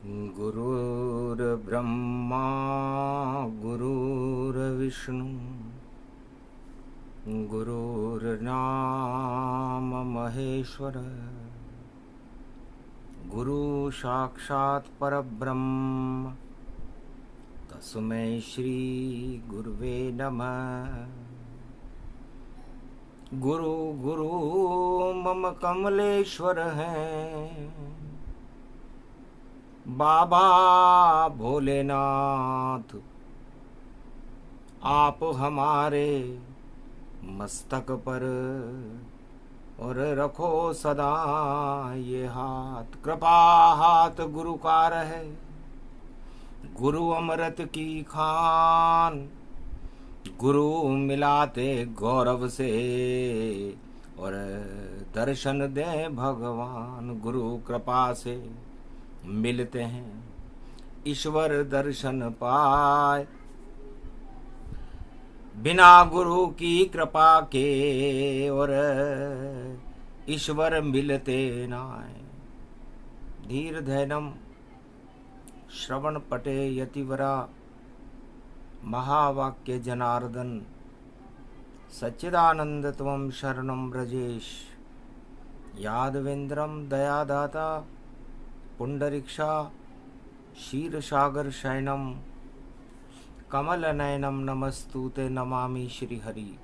गुरुर्ब्रह्मा गुरुर्विष्णु गुरुर्नाम महेश्वर गुरु साक्षात् परब्रह्म तस्मै श्री गुरुवे नमः। गुरु गुरु मम कमलेश्वर हैं बाबा भोलेनाथ, आप हमारे मस्तक पर और रखो सदा ये हाथ। कृपा हाथ गुरु का रहे, गुरु अमृत की खान, गुरु मिलाते गौरव से और दर्शन दे भगवान। गुरु कृपा से मिलते हैं ईश्वर दर्शन पाए, बिना गुरु की कृपा के और ईश्वर मिलते नाय। धीर धैर्यम श्रवण पटे यतिवरा महावाक्य जनार्दन सच्चिदानंद त्वं शरणं व्रजेश। यादवेन्द्रम दयादाता पुंडरीक्षा क्षीरसागर शयनम कमल नयनम नमस्तुते नमामि श्री हरि।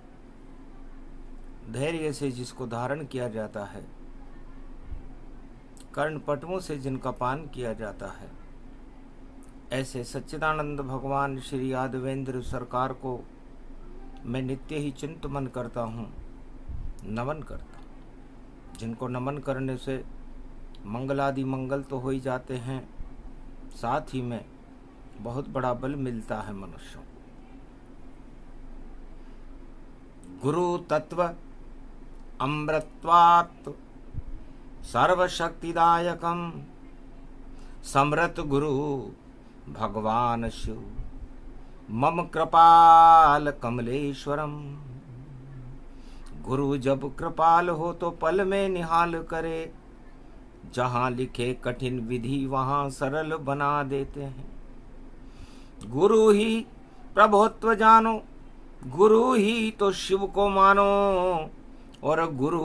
धैर्य से जिसको धारण किया जाता है, कर्णपटुओं से जिनका पान किया जाता है, ऐसे सच्चिदानंद भगवान श्री यादवेंद्र सरकार को मैं नित्य ही चिंतन करता हूँ, नमन करता हूँ। जिनको नमन करने से मंगलादि मंगल तो हो ही जाते हैं, साथ ही में बहुत बड़ा बल मिलता है मनुष्यों। गुरु तत्व अमृतत्वात् सर्वशक्तिदायकम समृत गुरु भगवान शिव मम कृपाल कमलेश्वरम। गुरु जब कृपाल हो तो पल में निहाल करे, जहाँ लिखे कठिन विधि वहाँ सरल बना देते हैं। गुरु ही प्रभुत्व जानो, गुरु ही तो शिव को मानो, और गुरु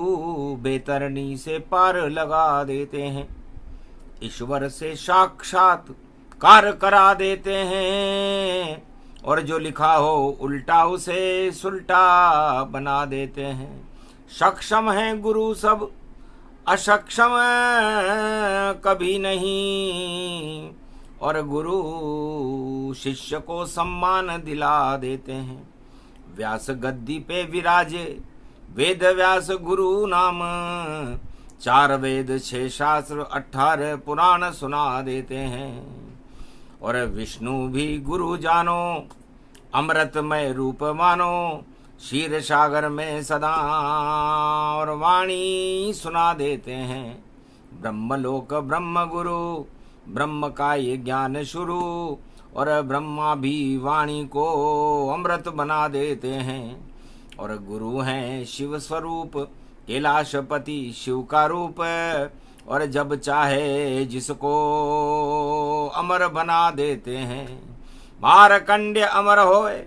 बेतरनी से पार लगा देते हैं। ईश्वर से साक्षात कार्य करा देते हैं, और जो लिखा हो उल्टा उसे सुल्टा बना देते हैं। सक्षम है गुरु सब, अक्षम कभी नहीं, और गुरु शिष्य को सम्मान दिला देते हैं। व्यास गद्दी पे विराजे, वेद व्यास गुरु नाम, 4 वेद 6 शास्त्र 18 पुराण सुना देते हैं। और विष्णु भी गुरु जानो, अमृतमय रूप मानो, क्षीर सागर में सदा और वाणी सुना देते हैं। ब्रह्मलोक ब्रह्म गुरु, ब्रह्म का ये ज्ञान शुरू, और ब्रह्मा भी वाणी को अमृत बना देते हैं। और गुरु हैं शिव स्वरूप, कैलाशपति शिव का रूप, और जब चाहे जिसको अमर बना देते हैं। मारकंड्य अमर होए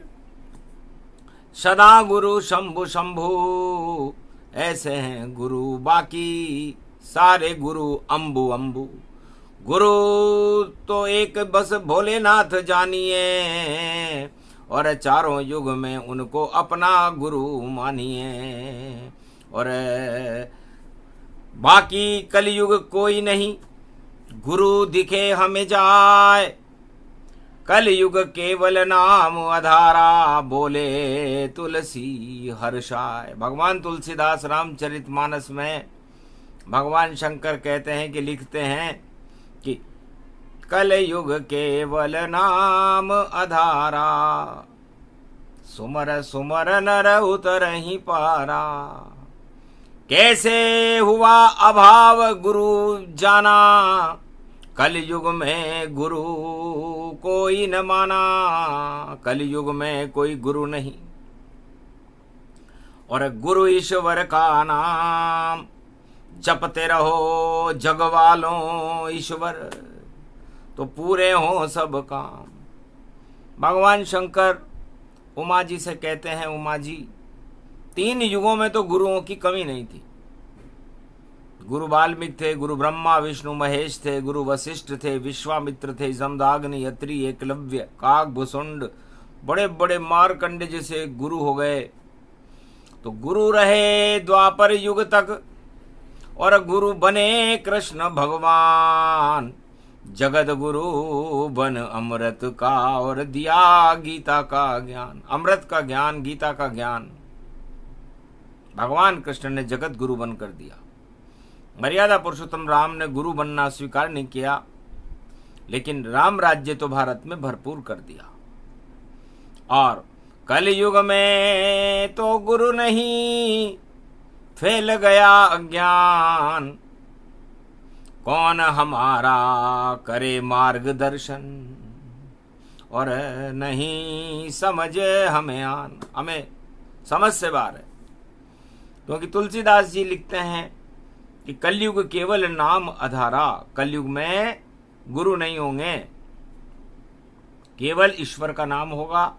सदा गुरु शंभु शंभु, ऐसे हैं गुरु बाकी सारे गुरु अम्बु अम्बु। गुरु तो एक बस भोलेनाथ जानिए, और चारों युग में उनको अपना गुरु मानिए। और बाकी कलयुग कोई नहीं, गुरु दिखे हमें जाए। कलयुग केवल नाम आधारा, बोले तुलसी हर्षाय। भगवान तुलसीदास रामचरितमानस में भगवान शंकर कहते हैं कि लिखते हैं कि कलयुग केवल नाम आधारा, सुमर सुमर नर उतर ही पारा। कैसे हुआ अभाव गुरु जाना, कलयुग में गुरु कोई न माना। कलयुग में कोई गुरु नहीं, और गुरु ईश्वर का नाम जपते रहो जग वालों। ईश्वर तो पूरे हों सब काम। भगवान शंकर उमा जी से कहते हैं, उमा जी 3 युगों में तो गुरुओं की कमी नहीं थी। गुरु वाल्मीकि थे, गुरु ब्रह्मा विष्णु महेश थे, गुरु वशिष्ठ थे, विश्वामित्र थे, जमदाग्नि, अत्रि, एकलव्य, काक, भुसुंड, बड़े बड़े मारकंड जैसे गुरु हो गए। तो गुरु रहे द्वापर युग तक और गुरु बने कृष्ण भगवान। जगत गुरु बन अमृत का और दिया गीता का ज्ञान। अमृत का ज्ञान, गीता का ज्ञान भगवान कृष्ण ने जगत गुरु बनकर दिया। मर्यादा पुरुषोत्तम राम ने गुरु बनना स्वीकार नहीं किया, लेकिन राम राज्य तो भारत में भरपूर कर दिया। और कलयुग में तो गुरु नहीं, फैल गया अज्ञान। कौन हमारा करे मार्गदर्शन और नहीं समझ हमें समझ से बाहर है। क्योंकि तुलसीदास जी लिखते हैं कि कलयुग केवल नाम आधारा। कलयुग में गुरु नहीं होंगे, केवल ईश्वर का नाम होगा,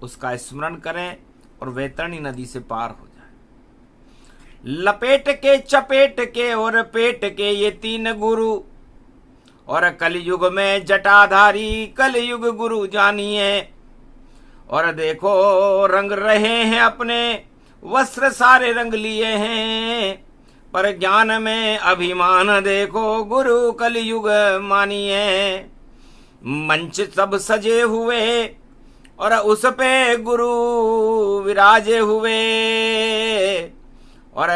उसका स्मरण करें और वैतरणी नदी से पार हो जाए। लपेट के, चपेट के और पेट के ये 3 गुरु, और कलयुग में जटाधारी कलयुग गुरु जानिए। और देखो रंग रहे हैं अपने, वस्त्र सारे रंग लिए हैं, पर ज्ञान में अभिमान देखो गुरु कलयुग मानिए। मंच सब सजे हुए और उस पे गुरु विराजे हुए, और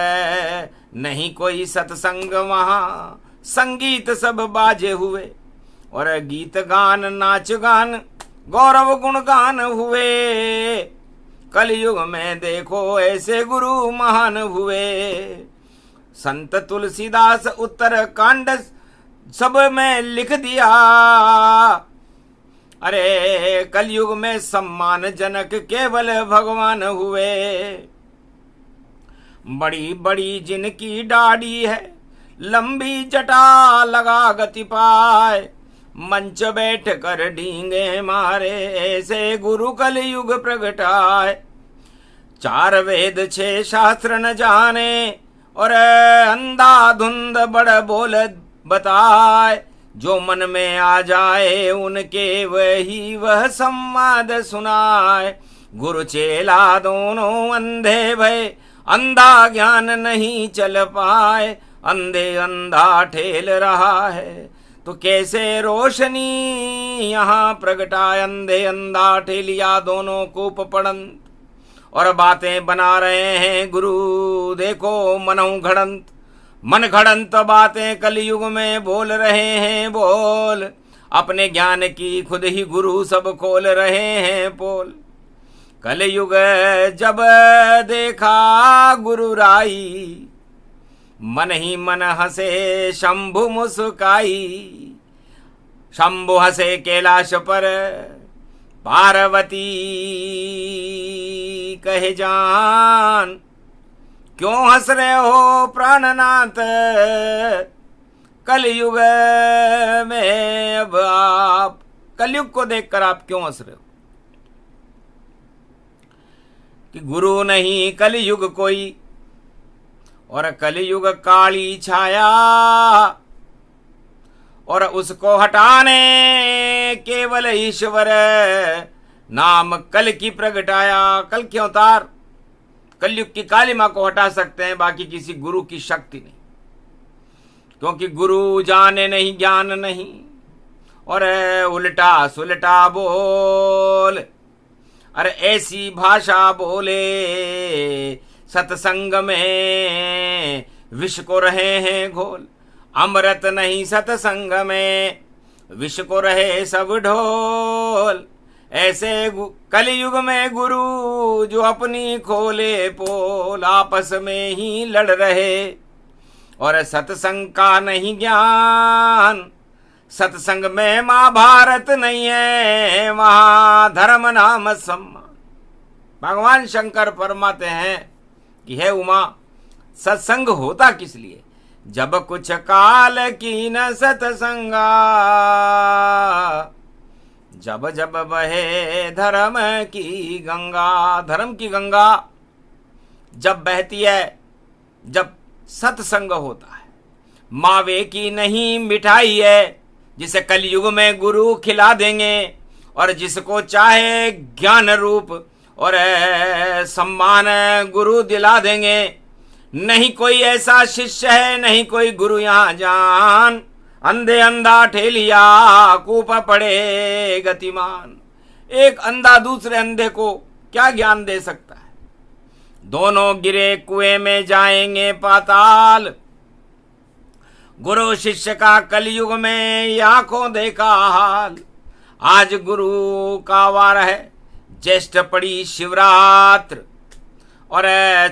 नहीं कोई सत्संग वहाँ, संगीत सब बाजे हुए, और गीत गान नाच गान गौरव गुणगान हुए। कलयुग में देखो ऐसे गुरु महान हुए। संत तुलसीदास उत्तरकांड सब में लिख दिया, अरे कलयुग में सम्मानजनक केवल भगवान हुए। बड़ी बड़ी जिनकी दाढ़ी है, लंबी जटा लगा गति पाए, मंच बैठ कर डींगे मारे, ऐसे गुरु कलयुग प्रगटाए। 4 वेद 6 शास्त्र न जाने, और अंधाधुंध बड़ बोल बताए। जो मन में आ जाए उनके वही वह संवाद सुनाए। गुरु चेला दोनों अंधे भय, अंधा ज्ञान नहीं चल पाए। अंधे अंधा ठेल रहा है, तो कैसे रोशनी यहाँ प्रगटाए। अंधे अंधा ठेलिया दोनों कूप पड़ंत, और बातें बना रहे हैं गुरु देखो मनऊ घड़ंत। मन घड़ंत बातें कलयुग में बोल रहे हैं बोल, अपने ज्ञान की खुद ही गुरु सब खोल रहे हैं पोल। कलयुग जब देखा गुरु राई, मन ही मन हंसे शंभु मुस्काई। शंभु हंसे कैलाश पर, पार्वती कहे जान, क्यों हंस रहे हो प्राणनाथ। कलयुग में अब आप, कलयुग को देखकर आप क्यों हंस रहे हो। कि गुरु नहीं कलयुग कोई, और कलयुग काली छाया, और उसको हटाने केवल ईश्वर नाम कल की प्रगटाया। कल के अवतार कलयुग की काली मां को हटा सकते हैं, बाकी किसी गुरु की शक्ति नहीं। क्योंकि गुरु जाने नहीं ज्ञान नहीं, और उल्टा सुलटा बोल, अरे ऐसी भाषा बोले सत्संग में विष को रहे हैं घोल। अमृत नहीं सत्संग में, विष को रहे सब ढोल। ऐसे कलयुग में गुरु जो अपनी खोले पोल, आपस में ही लड़ रहे, और सत्संग का नहीं ज्ञान। सत्संग में महाभारत नहीं है, वहां धर्म नाम सम्मान। भगवान शंकर फरमाते हैं कि हे उमा, सत्संग होता किस लिए? जब कुछ काल की न सतसंगा, जब जब बहे धर्म की गंगा। धर्म की गंगा जब बहती है, जब सत्संग होता है। मावे की नहीं मिठाई है जिसे कलयुग में गुरु खिला देंगे, और जिसको चाहे ज्ञान रूप और सम्मान गुरु दिला देंगे। नहीं कोई ऐसा शिष्य है, नहीं कोई गुरु यहाँ जान, अंधे अंधा ठेलिया कूप पड़े गतिमान। एक अंधा दूसरे अंधे को क्या ज्ञान दे सकता है? दोनों गिरे कुएं में जाएंगे पाताल। गुरु शिष्य का कलयुग में आंखों देखा हाल। आज गुरु का वार है, ज्येष्ठ पड़ी शिवरात्र, और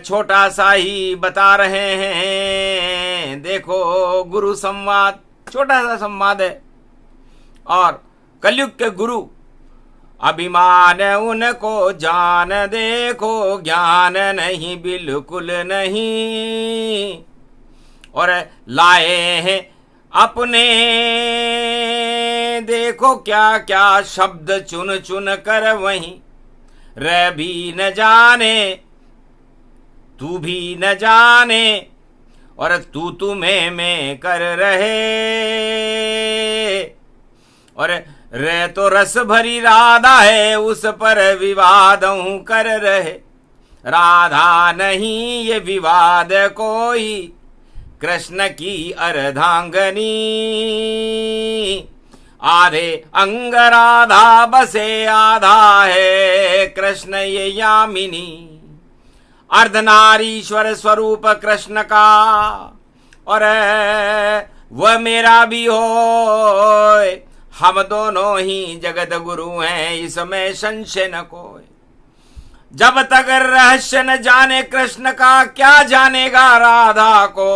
छोटा सा ही बता रहे हैं। देखो गुरु संवाद, छोटा सा संवाद है। और कलयुग के गुरु अभिमान उनको जान, देखो ज्ञान नहीं बिल्कुल नहीं, और लाए हैं अपने देखो क्या क्या शब्द चुन चुन कर वहीं। रह भी न जाने तू भी न जाने, और तू मैं कर रहे, और रे तो रस भरी राधा है उस पर विवाद कर रहे। राधा नहीं ये विवाद कोई, कृष्ण की अर्धांगनी। आधे अंग राधा बसे आधा है कृष्ण ये यामिनी। अर्धनारीश्वर स्वरूप कृष्ण का, और वह मेरा भी हो। हम दोनों ही जगत गुरु हैं, इसमें संशय न कोई। जब तक रहस्य न जाने कृष्ण का, क्या जानेगा राधा को।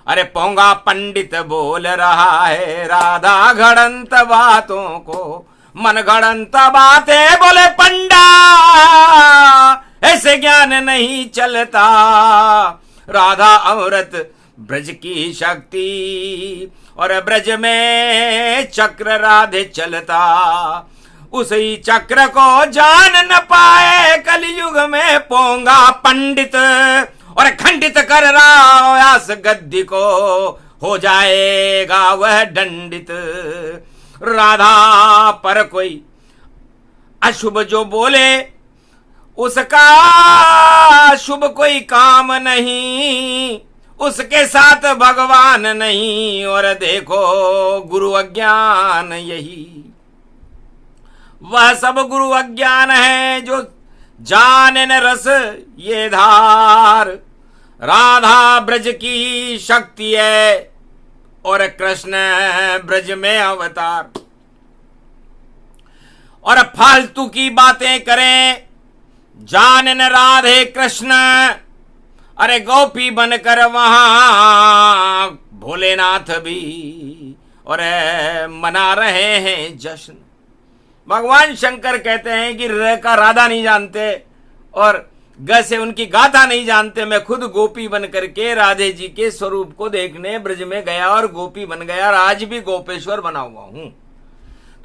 अरे पोंगा पंडित बोल रहा है राधा घड़ंत बातों को, मन घड़ंत बातें बोले पंडा, ऐसे ज्ञान नहीं चलता। राधा अमृत ब्रज की शक्ति, और ब्रज में चक्र राधे चलता। उसी चक्र को जान न पाए कलयुग में पोंगा पंडित, और खंडित कर रास गद्दी को हो जाएगा वह दंडित। राधा पर कोई अशुभ जो बोले उसका शुभ कोई काम नहीं, उसके साथ भगवान नहीं। और देखो गुरु अज्ञान यही, वह सब गुरु अज्ञान है जो जाने न रस ये धार। राधा ब्रज की शक्ति है और कृष्ण ब्रज में अवतार। और फालतू की बातें करें जाने न राधे कृष्ण, अरे गोपी बनकर वहां भोलेनाथ भी और मना रहे हैं जश्न। भगवान शंकर कहते हैं कि र का राधा नहीं जानते और ग से उनकी गाथा नहीं जानते। मैं खुद गोपी बन करके राधे जी के स्वरूप को देखने ब्रज में गया और गोपी बन गया, और आज भी गोपेश्वर बना हुआ हूं।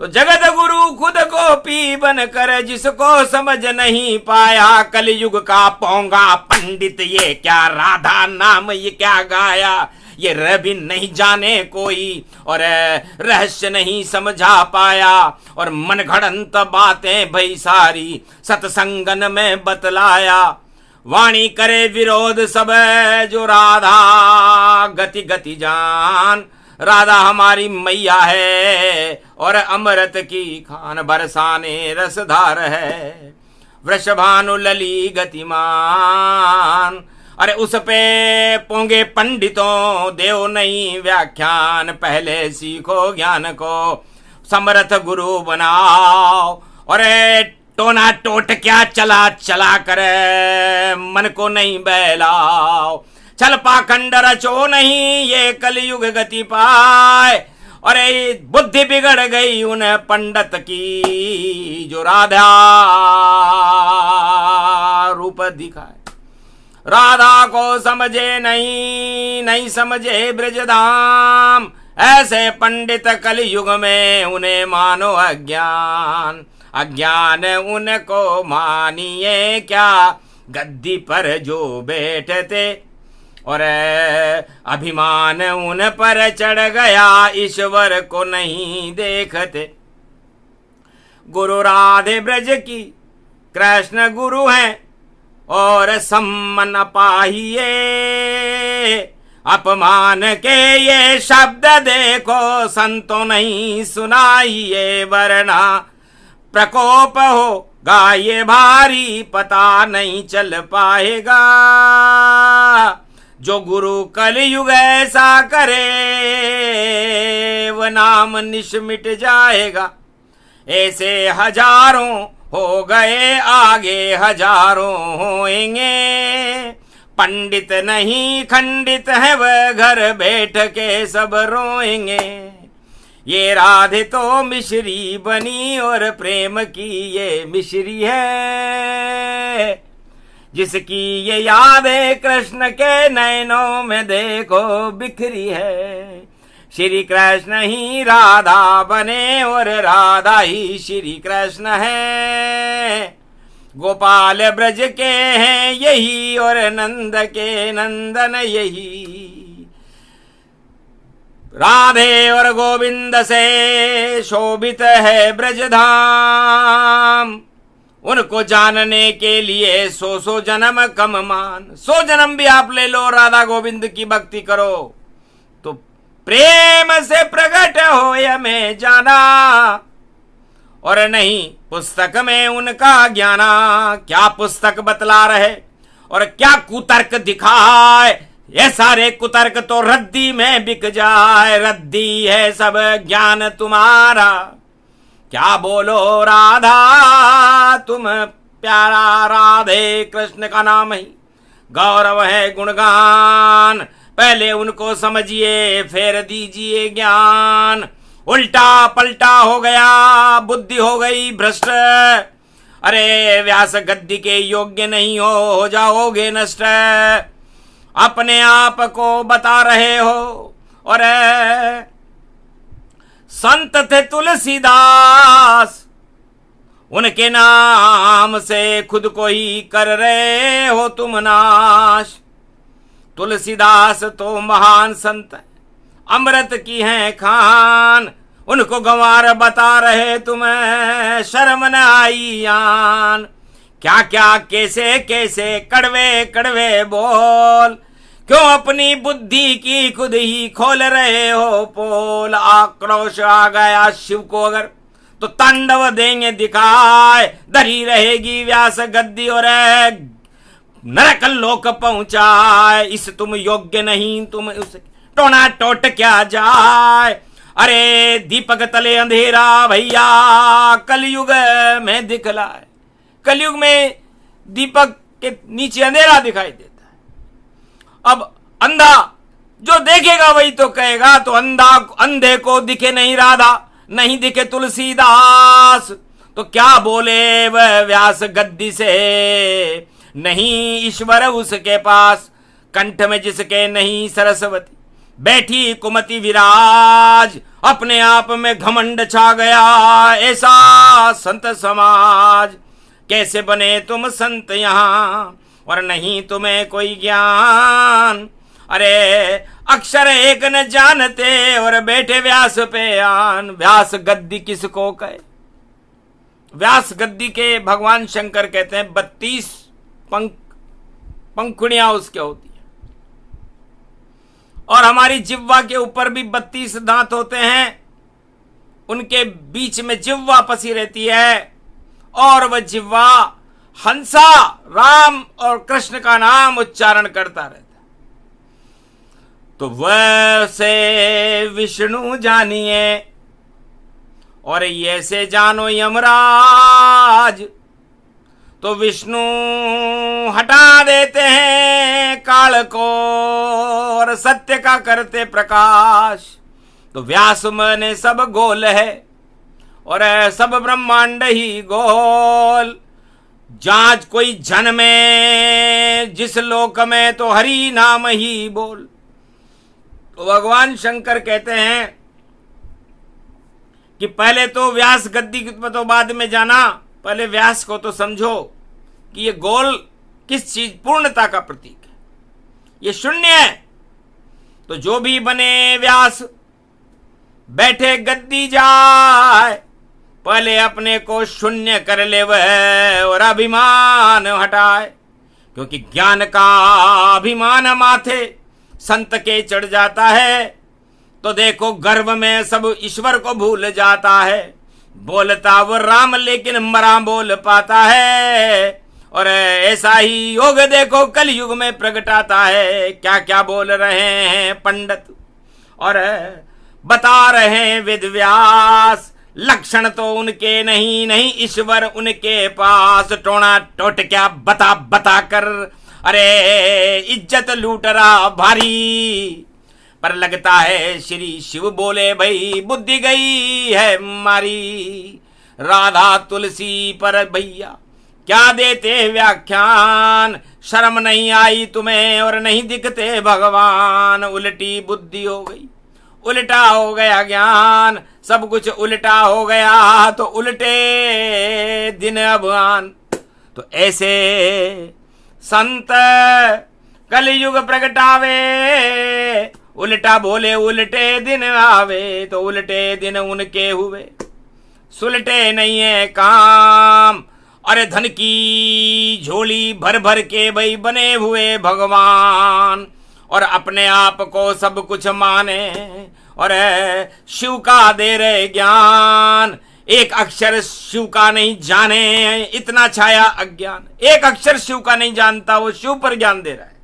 तो जगत गुरु खुद गोपी बनकर जिसको समझ नहीं पाया, कलयुग का पोंगा पंडित ये क्या राधा नाम ये क्या गाया, ये र भी नहीं जाने कोई और रहस्य नहीं समझा पाया। और मन घड़ंत बातें भई सारी सत्संगन में बतलाया। वाणी करे विरोध सब जो राधा गति गति जान। राधा हमारी मैया है और अमृत की खान बरसाने रसधार है। वृषभानु लली गतिमान, अरे उस पे पोंगे पंडितों देव नहीं व्याख्यान। पहले सीखो ज्ञान को समर्थ गुरु बनाओ, और टोना टोट क्या चला चला कर मन को नहीं बहलाओ। चल पाखंड रचो नहीं ये कलयुग गति पाए, और बुद्धि बिगड़ गई उन पंडित की जो राधा रूप दिखाए। राधा को समझे नहीं नहीं समझे ब्रजधाम, ऐसे पंडित कल युग में उन्हें मानो अज्ञान। अज्ञान उनको मानिए क्या, गद्दी पर जो बैठते और अभिमान उन पर चढ़ गया, ईश्वर को नहीं देखते। गुरु राधे ब्रज की कृष्ण गुरु हैं और सम्मान पाहिए, अपमान के ये शब्द देखो संतो नहीं सुनाइए, वरना प्रकोप होगा ये भारी, पता नहीं चल पाएगा। जो गुरु कलयुग ऐसा करे, वह नाम निश्मिट जाएगा। ऐसे हजारों हो गए, आगे हजारों होएंगे। पंडित नहीं खंडित है वह, घर बैठ के सब रोएंगे। ये राधे तो मिश्री बनी और प्रेम की ये मिश्री है, जिसकी ये यादें कृष्ण के नैनों में देखो बिखरी है। श्री कृष्ण ही राधा बने और राधा ही श्री कृष्ण है। गोपाल ब्रज के हैं यही और नंद के नंदन यही। राधे और गोविंद से शोभित है ब्रजधाम, उनको जानने के लिए सौ जन्म कम मान। 100 जन्म भी आप ले लो, राधा गोविंद की भक्ति करो तो प्रेम से प्रकट हो हमें जाना, और नहीं पुस्तक में उनका ज्ञाना। क्या पुस्तक बतला रहे और क्या कुतर्क दिखाए, ये सारे कुतर्क तो रद्दी में बिक जाए। रद्दी है सब ज्ञान तुम्हारा, क्या बोलो राधा तुम प्यारा। राधे कृष्ण का नाम ही गौरव है गुणगान, पहले उनको समझिए फिर दीजिए ज्ञान। उल्टा पलटा हो गया, बुद्धि हो गई भ्रष्ट। अरे व्यास गद्दी के योग्य नहीं हो जाओगे नष्ट। अपने आप को बता रहे हो और संत थे तुलसीदास, उनके नाम से खुद को ही कर रहे हो तुम नाश। तुलसीदास तो महान संत है, अमृत की हैं खान, उनको गंवार बता रहे तुम्हें शर्म न आई आन। क्या क्या कैसे कैसे कड़वे कड़वे बोल, क्यों अपनी बुद्धि की खुद ही खोल रहे हो पोल। आक्रोश आ गया शिव को अगर तो तांडव देंगे दिखाए, धरी रहेगी व्यास गद्दी और नरक लोक पहुंचाए। इस तुम योग्य नहीं, तुम उस टोना टोट क्या जाए। अरे दीपक तले अंधेरा भैया कलयुग में दिखलाए। कलयुग में दीपक के नीचे अंधेरा दिखाई देता है। अब अंधा जो देखेगा वही तो कहेगा, तो अंधे को दिखे नहीं राधा, नहीं दिखे तुलसीदास, तो क्या बोले वह व्यास गद्दी से। नहीं ईश्वर उसके पास, कंठ में जिसके नहीं सरस्वती, बैठी कुमति विराज। अपने आप में घमंड छा गया ऐसा संत समाज। कैसे बने तुम संत यहाँ और नहीं तुम्हें कोई ज्ञान। अरे अक्षर एक न जानते और बैठे व्यास पे आन। व्यास गद्दी किसको कहे? व्यास गद्दी के भगवान शंकर कहते हैं 32 पंखुड़ियां उसके होती है, और हमारी जिह्वा के ऊपर भी 32 दांत होते हैं। उनके बीच में जिह्वा फंसी रहती है, और वह जिह्वा हंसा राम और कृष्ण का नाम उच्चारण करता रहता है। तो वह से विष्णु जानिए और ये से जानो यमराज। तो विष्णु हटा देते हैं काल को और सत्य का करते प्रकाश। तो व्यास में सब गोल है और सब ब्रह्मांड ही गोल। जांच कोई जन में जिस लोक में तो हरि नाम ही बोल। तो भगवान शंकर कहते हैं कि पहले तो व्यास गद्दी में तो बाद में जाना, पहले व्यास को तो समझो कि ये गोल किस चीज पूर्णता का प्रतीक है, ये शून्य है। तो जो भी बने व्यास बैठे गद्दी जाए, पहले अपने को शून्य कर ले वह और अभिमान हटाए, क्योंकि ज्ञान का अभिमान माथे संत के चढ़ जाता है। तो देखो गर्व में सब ईश्वर को भूल जाता है, बोलता वो राम लेकिन मरा बोल पाता है। और ऐसा ही योग देखो कलयुग में प्रगटाता है। क्या क्या बोल रहे हैं पंडित और बता रहे हैं वेद व्यास, लक्षण तो उनके नहीं ईश्वर उनके पास। टोना टोट क्या बता बता कर अरे इज्जत लूट रहा भारी, पर लगता है श्री शिव बोले भाई बुद्धि गई है मारी। राधा तुलसी पर भैया क्या देते व्याख्यान, शर्म नहीं आई तुम्हें और नहीं दिखते भगवान। उल्टी बुद्धि हो गई, उल्टा हो गया ज्ञान, सब कुछ उल्टा हो गया तो उल्टे दिन अब आन। तो ऐसे संत कलयुग प्रगटावे, उल्टा बोले उल्टे दिन आवे, तो उल्टे दिन उनके हुए सुलटे नहीं है काम। अरे धन की झोली भर भर के भाई बने हुए भगवान, और अपने आप को सब कुछ माने और शिव का दे रहे ज्ञान। एक अक्षर शिव का नहीं जाने, इतना छाया अज्ञान। एक अक्षर शिव का नहीं जानता, वो शिव पर ज्ञान दे रहा है।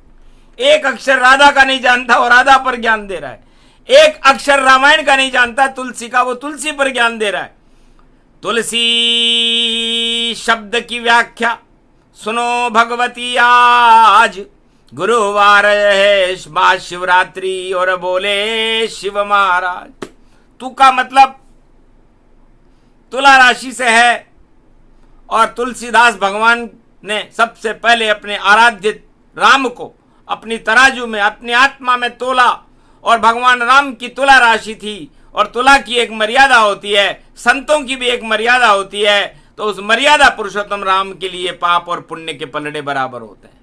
एक अक्षर राधा का नहीं जानता, वो राधा पर ज्ञान दे रहा है। एक अक्षर रामायण का नहीं जानता तुलसी का, वो तुलसी पर ज्ञान दे रहा है। तुलसी शब्द की व्याख्या सुनो भगवती आज, गुरुवार है महाशिवरात्रि और बोले शिव महाराज। तू का मतलब तुला राशि से है, और तुलसीदास भगवान ने सबसे पहले अपने आराध्य राम को अपनी तराजू में अपनी आत्मा में तोला, और भगवान राम की तुला राशि थी। और तुला की एक मर्यादा होती है, संतों की भी एक मर्यादा होती है। तो उस मर्यादा पुरुषोत्तम राम के लिए पाप और पुण्य के पलड़े बराबर होते हैं।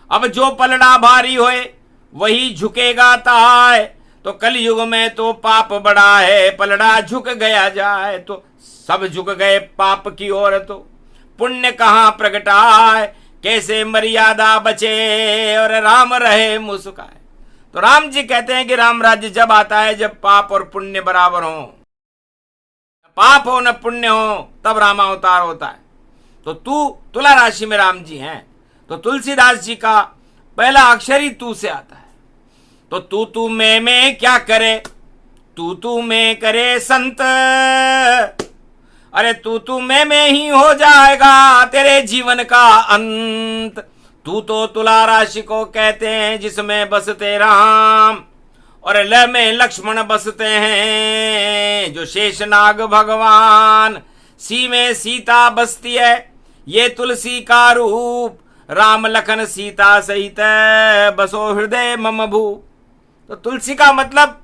अब जो पलड़ा भारी होए वही झुकेगा ताय। तो कलयुग में तो पाप बड़ा है, पलड़ा झुक गया जाए तो सब झुक गए पाप की ओर। तो पुण्य कहाँ प्रगटाए, कैसे मर्यादा बचे और राम रहे मुस्काए। तो राम जी कहते हैं कि राम राज्य जब आता है जब पाप और पुण्य बराबर हो, पाप हो न पुण्य हो, तब रामावतार होता है। तो तू तुला राशि में राम जी हैं, तो तुलसीदास जी का पहला अक्षर ही तू से आता है। तो तू मैं क्या करे, तू मैं करे संत। अरे तू मैं ही हो जाएगा तेरे जीवन का अंत। तू तो तुला राशि को कहते हैं जिसमें बसते राम, और ल में लक्ष्मण बसते हैं जो शेषनाग भगवान। सी में सीता बसती है, ये तुलसी का रूप। राम लखन सीता सहित बसो हृदय मम भूप। तो तुलसी का मतलब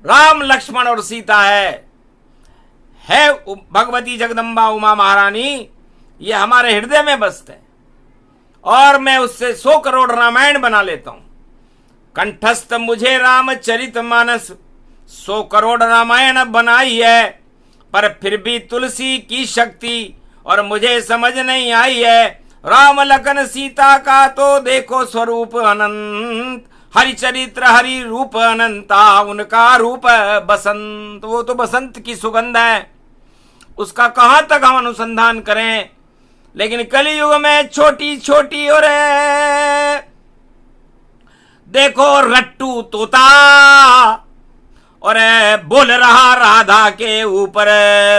राम लक्ष्मण और सीता है भगवती जगदम्बा उमा महारानी, ये हमारे हृदय में बसते हैं। और मैं उससे 100 करोड़ रामायण बना लेता हूं। कंठस्थ मुझे रामचरित मानस 100 करोड़ रामायण बनाई है, पर फिर भी तुलसी की शक्ति और मुझे समझ नहीं आई है। राम लखन सीता का तो देखो स्वरूप अनंत, हरि चरित्र हरि रूप अनंता, उनका रूप बसंत। वो तो बसंत की सुगंध है, उसका कहां तक हम अनुसंधान करें। लेकिन कलयुग में छोटी छोटी और देखो रट्टू तोता और बोल रहा राधा के ऊपर,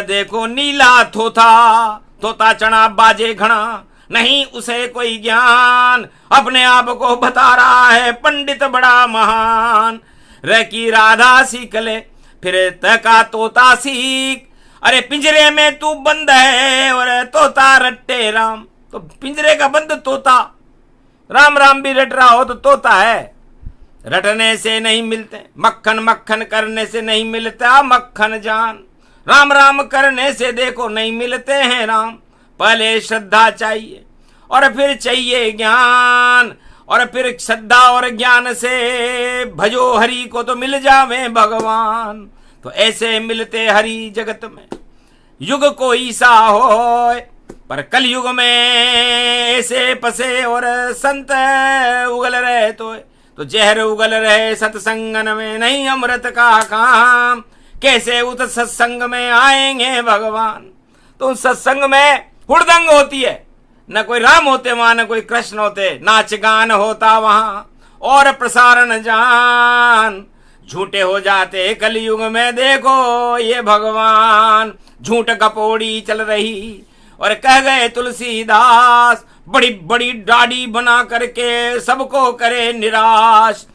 देखो नीला थोथा। तोता चना बाजे घना, नहीं उसे कोई ज्ञान, अपने आप को बता रहा है पंडित बड़ा महान। रे की राधा सीख ले फिर तका तोता सीख। अरे पिंजरे में तू बंद है और तोता रट्टे राम। तो पिंजरे का बंद तोता, राम राम भी रट रहा हो तो तोता है। रटने से नहीं मिलते, मक्खन मक्खन करने से नहीं मिलता मक्खन जान, राम राम करने से देखो नहीं मिलते हैं राम। पहले श्रद्धा चाहिए और फिर चाहिए ज्ञान, और फिर श्रद्धा और ज्ञान से भजो हरि को तो मिल जावे भगवान। तो ऐसे मिलते हरि जगत में युग कोई सा हो, पर कल युग में ऐसे पसे और संत उगल रहे तो जहर उगल रहे सत्संगन में नहीं अमृत का काम। कैसे उस सत्संग में आएंगे भगवान। तो उस सत्संग में हुड़दंग होती है, न कोई राम होते वहां न कोई कृष्ण होते, नाच गान होता वहां और प्रसारण जान। झूठे हो जाते कलयुग में देखो ये भगवान, झूठ कपोड़ी चल रही। और कह गए तुलसीदास बड़ी बड़ी दाढ़ी बना करके सबको करे निराश।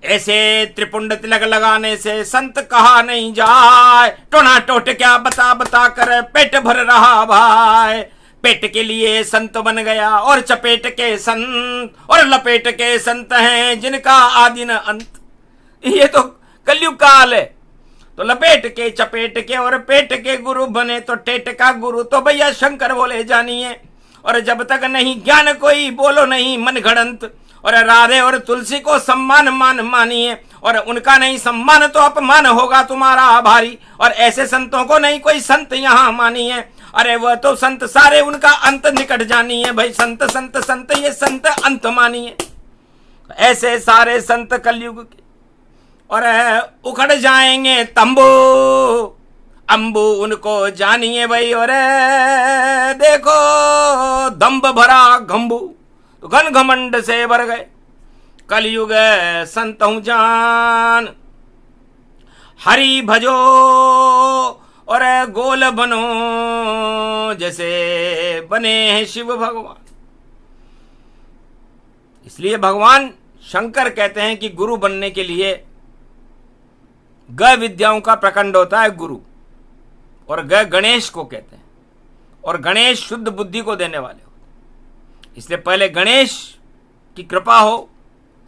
ऐसे त्रिपुंड तिलक लगाने से संत कहा नहीं जाए, टोना टोट क्या बता बता कर पेट भर रहा भाई। पेट के लिए संत बन गया और चपेट के संत, और लपेट के संत हैं जिनका आदि न अंत। ये तो कलयुग काल है। तो लपेट के चपेट के और पेट के गुरु बने तो टेट का गुरु तो भैया शंकर बोले जानिए। और जब तक नहीं ज्ञान कोई बोलो नहीं मन घड़ंत। और राधे और तुलसी को सम्मान मान मानिए, और उनका नहीं सम्मान तो अपमान होगा तुम्हारा भारी। और ऐसे संतों को नहीं कोई संत यहाँ मानिए, अरे वह तो संत सारे उनका अंत निकट जानिए। भाई संत संत संत ये संत अंत मानिए। ऐसे सारे संत कलयुग के और उखड़ जाएंगे तंबू अंबू उनको जानिए भाई। और देखो दम्ब भरा घंबू तो घन घमंड से भर गए। कलयुग संत हूं जान हरि भजो और गोल बनो जैसे बने हैं शिव भगवान। इसलिए भगवान शंकर कहते हैं कि गुरु बनने के लिए ग विद्याओं का प्रखंड होता है गुरु, और ग गणेश को कहते हैं। और गणेश शुद्ध बुद्धि को देने वाले होते। इसलिए पहले गणेश की कृपा हो,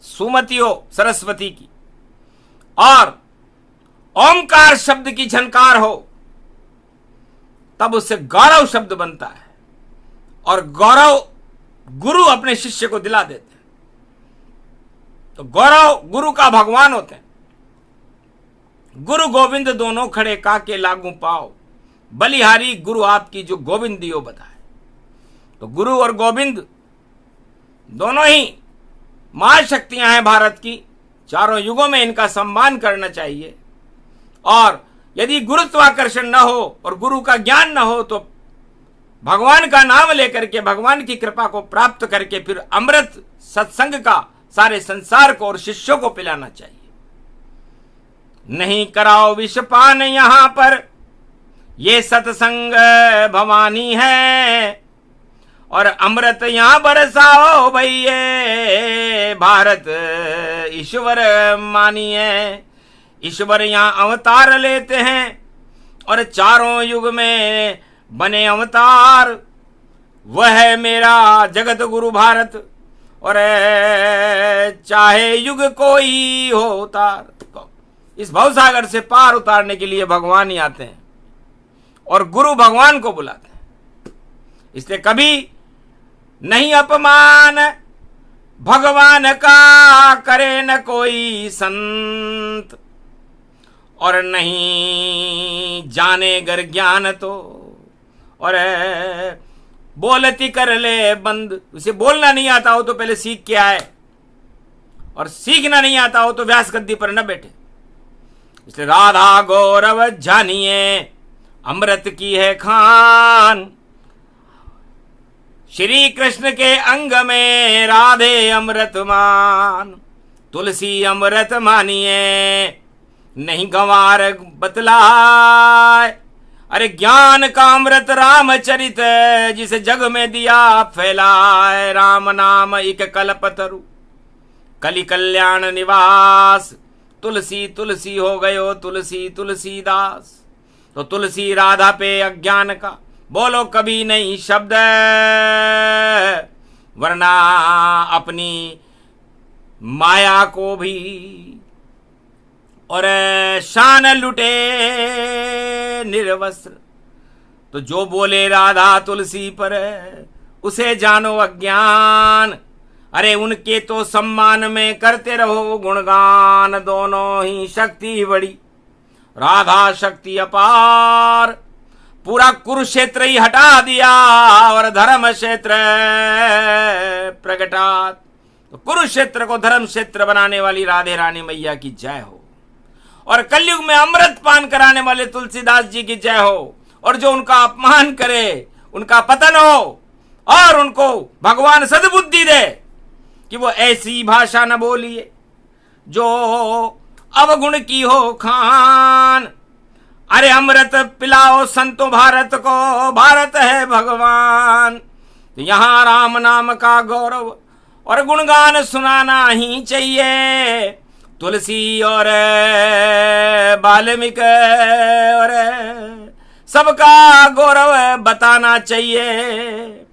सुमति हो सरस्वती की, और ओमकार शब्द की झनकार हो, तब उससे गौरव शब्द बनता है। और गौरव गुरु अपने शिष्य को दिला देते हैं। तो गौरव गुरु का भगवान होते हैं। गुरु गोविंद दोनों खड़े काके लागू पाओ, बलिहारी गुरु आपकी जो गोविंद दियो बताए। तो गुरु और गोविंद दोनों ही महाशक्तियां हैं भारत की। चारों युगों में इनका सम्मान करना चाहिए। और यदि गुरुत्वाकर्षण न हो और गुरु का ज्ञान न हो तो भगवान का नाम लेकर के भगवान की कृपा को प्राप्त करके फिर अमृत सत्संग का सारे संसार को और शिष्यों को पिलाना चाहिए। नहीं कराओ विषपान यहां पर, ये सत्संग भवानी है। और अमृत यहां बरसाओ भैये, भारत ईश्वर मानिए। ईश्वर यहां अवतार लेते हैं और चारों युग में बने अवतार। वह है मेरा जगत गुरु भारत, और चाहे युग कोई हो उतार। इस भवसागर से पार उतारने के लिए भगवान ही आते हैं और गुरु भगवान को बुलाते हैं। इसलिए कभी नहीं अपमान भगवान का करे न कोई संत, और नहीं जाने गर ज्ञान तो, और बोलती कर ले बंद। उसे बोलना नहीं आता हो तो पहले सीख के आए, और सीखना नहीं आता हो तो व्यास गद्दी पर न बैठे। इसलिए राधा गौरव जानिए, अमृत की है खान। श्री कृष्ण के अंग में राधे अमृत मान। तुलसी अमृत मानिए, नहीं गंवार बतलाए। अरे ज्ञान का अमृत रामचरित, जिसे जग में दिया फैलाए। राम नाम एक कल्पतरु, कलि कल्याण निवास। तुलसी तुलसी हो गयो तुलसी तुलसीदास। तो तुलसी राधा पे अज्ञान का बोलो कभी नहीं शब्द, वरना अपनी माया को भी और शान लुटे निर्वस्त्र। तो जो बोले राधा तुलसी पर उसे जानो अज्ञान। अरे उनके तो सम्मान में करते रहो गुणगान। दोनों ही शक्ति बड़ी, राधा शक्ति अपार। पूरा कुरुक्षेत्र ही हटा दिया और धर्म क्षेत्र प्रगटात। तो कुरुक्षेत्र को धर्म क्षेत्र बनाने वाली राधे रानी मैया की जय हो। और कलयुग में अमृत पान कराने वाले तुलसीदास जी की जय हो। और जो उनका अपमान करे उनका पतन हो, और उनको भगवान सद्बुद्धि दे कि वो ऐसी भाषा न बोलिए जो अवगुण की हो खान। अरे अमृत पिलाओ संतो भारत को, भारत है भगवान। तो यहां राम नाम का गौरव और गुणगान सुनाना ही चाहिए। तुलसी और वाल्मीकि और सबका गौरव बताना चाहिए।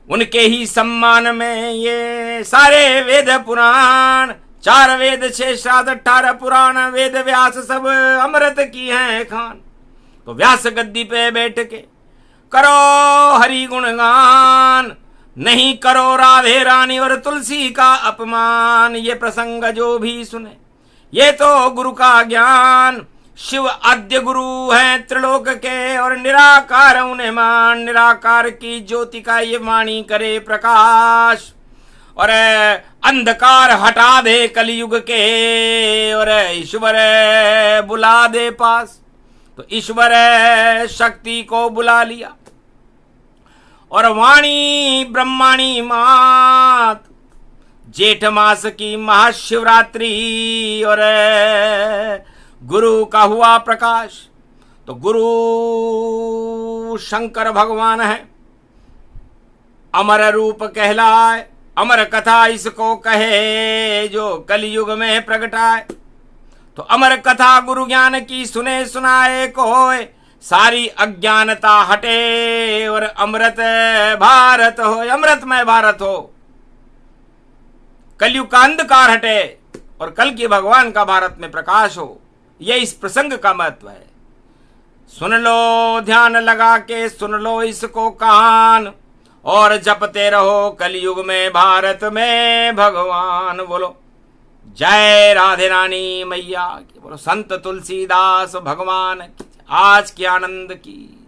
उनके ही सम्मान में ये सारे वेद पुराण, 4 वेद 6 शास्त्र 18 पुराण, वेद व्यास सब अमृत की हैं खान। तो व्यास गद्दी पे बैठ के करो हरि गुणगान, नहीं करो राधे रानी और तुलसी का अपमान। ये प्रसंग जो भी सुने ये तो गुरु का ज्ञान। शिव आद्य गुरु हैं त्रिलोक के और निराकार उन्हें मान। निराकार की ज्योति का ये वाणी करे प्रकाश और अंधकार हटा दे कलयुग के और ईश्वर बुला दे पास। तो ईश्वर शक्ति को बुला लिया और वाणी ब्रह्माणी मात। जेठ मास की महाशिवरात्रि और गुरु का हुआ प्रकाश। तो गुरु शंकर भगवान है, अमर रूप कहलाए। अमर कथा इसको कहे जो कलयुग में प्रगटाए। तो अमर कथा गुरु ज्ञान की सुने सुनाए कोय। सारी अज्ञानता हटे और अमृत भारत हो, अमृतमय भारत हो। कलयुग का अंधकार हटे और कल की भगवान का भारत में प्रकाश हो। यह इस प्रसंग का महत्व है। सुन लो ध्यान लगा के, सुन लो इसको कान और जपते रहो कलयुग में भारत में भगवान। बोलो जय राधे रानी मैया की, बोलो संत तुलसीदास भगवान की, आज के आनंद की।